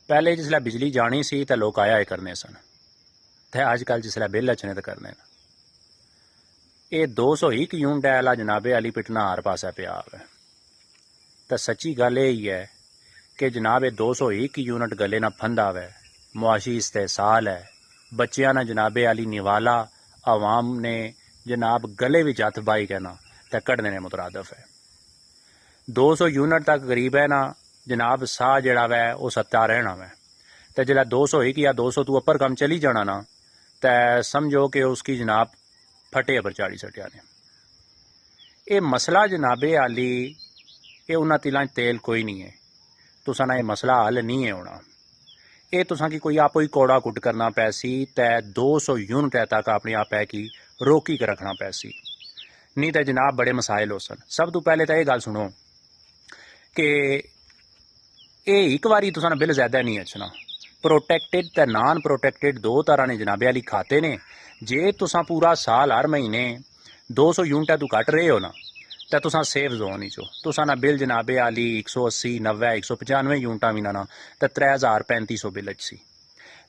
पहले जिसलै बिजली जानी सी ते लोग आया करने सन, ते अजकल जिसलै बिल अचने ते करने न। ये 201 यूनिट आला जनाबे अली पिटना हर पासै पिया है। तो सच्ची गल यही है कि जनाब ये 201 यूनिट गले ना फंदा वै, मुआशी इस्तेसाल है, बच्चियां ना जनाबे अली निवाला, अवाम ने जनाब गले विच हथ बाई के ना ते कढ़ने ने मुतरादफ है। 200 यूनिट तक गरीब है ना जनाब साह जड़ा वै वो सत्ता रहना वै। तो जिला 201 या 200 तू अपर कम चली जाना ना तो समझो कि उसकी जनाब फटे पर चाड़ी सटिया ने। ये मसला जनाबे आली ये उन्हां तिलां तेल कोई नहीं है, तुसा ना ये मसला हल नहीं है होना। ये तुसा की कोई आपो ही कौड़ा कुट करना पैसी ते 200 यूनिट तक अपने आप है कि रोकी के रखना पैसी, नहीं तो जनाब बड़े मसाइल हो सन। सब तो पहले तो ये गल सुनो कि ये एक बारी तुसा बिल ज्यादा नहीं अचना। प्रोटैक्टिड ते नॉन प्रोटैक्टिड दो तरह ने जनाबे आली खाते ने। जे तुसा पूरा साल हर महीने 200 यूनिट तू घट रहे हो ना तो तुसा सेफ जोन ही चो। तुसा ना बिल जनाबे आली 180 90 195 यूनिटा भी ना तो 3500 बिल अच्छी।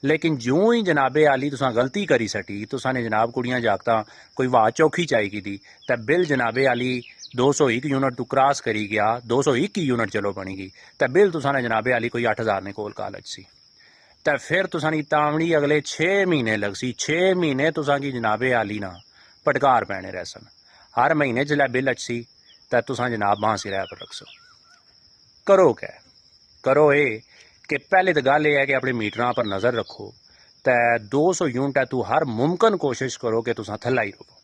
लेकिन ज्यों ही जनाबे आली तुसा गलती करी सटी, तुसा ने जनाब कुड़ियां जागता कोई वाह चौखी चाई की दी तो बिल जनाबे आली 201 यूनिट तू क्रॉस करी गया, 201 यूनिट चलो बनी गई तो बिल तुसा ने जनाबे आली कोई 8000 ने कोल काल अच्छी। तो फिर तुसा नी तावड़ी अगले 6 महीने लगसी। 6 महीने तुसा की जनाबे आली ना पटकार पैने रह सन। हर महीने जिसलै बिल अच्छी तो तुसा जनाब बांह सिरै पर रखसो। करो कै करो ये कि पहले तो गल यह है कि अपने मीटरां पर नज़र रखो तो 200 यूनिट तू हर मुमकिन कोशिश करो कि तुसा थल्ला ही रहो।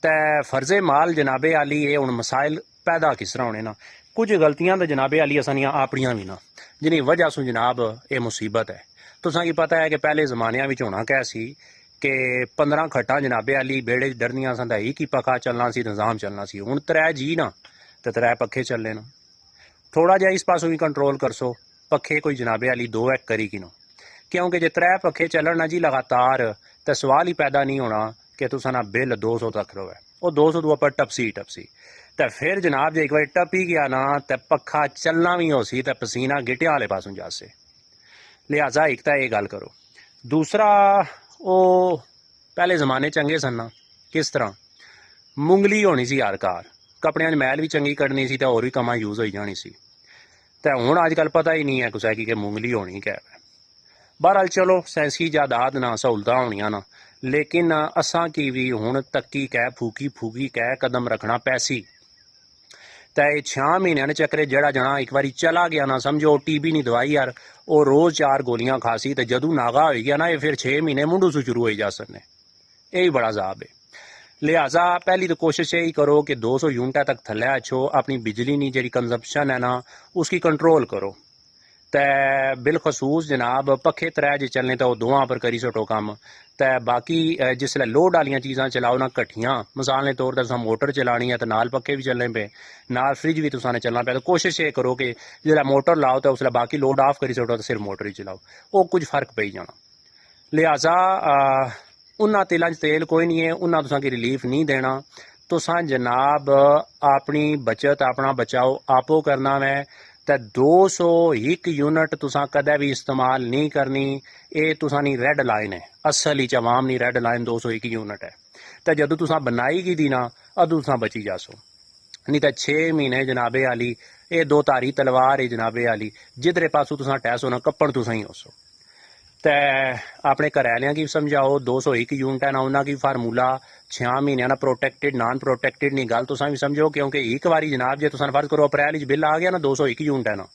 तो फर्जे माल जनाबे आली ये हुण मसाइल पैदा किस तरह होने ना, कुछ गलतियां तो जनाबे आली असानियां अपनियां भी ना जिन्हें वजह से जनाब ये मुसीबत है। तुसा की पता है कि पहले जमाने में होना क्या सी कि 15 खट्टा जनाबे आली बेड़े डरनियां सन, एक ही पक्का चलना सी, निजाम चलना सी। हुण 3 जी ना तो 3 पक्खे चलने ना। थोड़ा जिहा इस पासों भी कंट्रोल करसो, पक्खे कोई जनाबे आली 2 एक करी कि ना, क्योंकि जे 3 पक्खे चलन ना जी लगातार तो सवाल ही पैदा नहीं होना कि तुसा ना बिल 200 तक रहे। वो 200 तो उपर टपसी तो फिर जनाब जो एक बार टपी गया ना तो पक्खा चलना भी हो सी तो पसीना गिटिया वाले पासों जासे। लिहाजा एक तो ये गल करो। दूसरा वो पहले जमाने चंगे सन ना, किस तरह मुंगली होनी सी हर घर, कपड़ियां मैल भी चंगी कढ़नी सी तो होर भी कमां यूज हो जानी सी। तो हुण अजकल पता ही नहीं है कुसै की कि मुंगली होनी कै है। बहरहाल चलो सैंसी जायदाद ना सहूलतां होनियां ना, लेकिन असां की भी हुण तक्की कै फूकी फूकी कै कदम रखना पैसी। तो ये 6 महीनों ने चक्करे जड़ा जना एक बार चला गया ना, समझो टीबी नहीं दवाई यार वो रोज़ 4 गोलियां खासी तो जदू नागा हो गया ना ये फिर 6 महीने मुंडू से शुरू हो जा सकने। यही बड़ा जाब है। लिहाजा पहली तो कोशिश यही करो कि 200 यूनिट तक थल्ले अच्छो, अपनी बिजली की जी कंजप्शन है ना उसकी कंट्रोल करो। तो बिलखसूस जनाब पक्खे 3 जे चलने तो दोवां पर करी सटो कम। तो बाकी जिसलै लोड आलियां चीज़ां चलाओ ना कट्ठियां, मिसाल के तौर पर तुम मोटर चलानी है तो नाल पक्खे भी चलने पे, नाल फ्रिज भी तुसा ने चलना पे। तो कोशिश ये करो कि जिसलै मोटर लाओ तो उसलै बाकी लोड ऑफ करी सटो तो सिर्फ मोटर ही चलाओ, वो कुछ फर्क पई जाना। लिहाजा उन्हां तिलां च तेल कोई नहीं है, उन्हां तुसा की रिलीफ नहीं देना। तुसा जनाब अपनी बचत अपना बचाओ आपो करना वै। तो 201 यूनिट तुसा कदे भी इस्तेमाल नहीं करनी। ये तुसा नी रेड लाइन है, असल ही अवाम नी रेड लाइन 201 यूनिट है। तो जदों तुसा बनाई की दी ना अदू तुसा बची जासो, नहीं तो 6 महीने जनाबे आली ये 2 धारी तलवार है जनाबे आली, जिधरे पासों तुसा टैस होना कप्पड़ तुसा ही होसो। तो अपने घरैलियां की समझाओ 201 यूनिट है ना उन्होंने की फार्मूला 6 महीनों ना प्रोटैक्टिड नॉन प्रोटैक्टिड नहीं गल तुसा भी समझो। क्योंकि एक बारी जनाब जे तुसा फर्ज करो अप्रैल बिल आ गया ना 201 यूनिट है ना,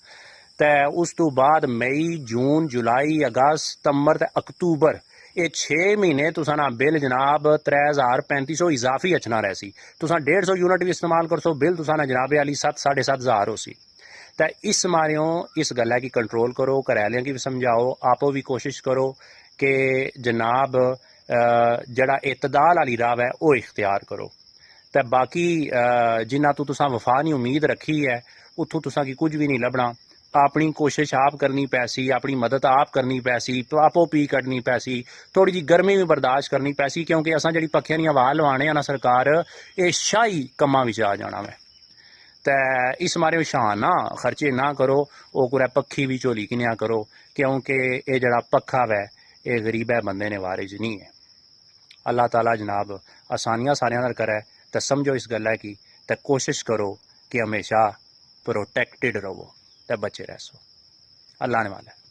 तो उस तो बाद मई जून जुलाई अगस्त सितंबर ते अक्तूबर ये 6 महीने तुसा ना बिल जनाब 3500 इजाफी अचना रहसी। तुसा 150 यूनिट भी इस्तेमाल करसो बिल तुसा ना जनाबे आली 7 साढ़े 7 हज़ार हो सी। तो इस मारियों इस गल्ला की कंट्रोल करो, घरैलियां की भी समझाओ, आपो भी कोशिश करो कि जनाब जड़ा इतदाल वाली राह है वो इख्तियार करो। तो बाकी जिन्ना तो तुसा वफा नहीं उम्मीद रखी है उत्थों तुसा की कुछ भी नहीं लभना। अपनी कोशिश आप करनी पैसी, अपनी मदद आप करनी पैसी, आपो पी कड्ढनी पैसी, थोड़ी जी गर्मी भी बर्दाश्त करनी पैसी। क्योंकि असां जड़ी पक्खियां दी हवा लवाने ना सरकार ये शाही कम्मां विच आ जाना है। ते इस मारे शान ना खर्चे ना करो, वो कुरै पक्खी भी झोली किनेआ करो, क्योंकि ये जड़ा पक्खा वै ये गरीबै बंदे ने वारिज नहीं है। अल्लाह ताला जनाब आसानियां सारियां नाल करे, ते समझो इस गल्ला की, ते कोशिश करो कि हमेशा प्रोटेक्टेड रहो ते बचे रहो। अल्लाह ने वाला।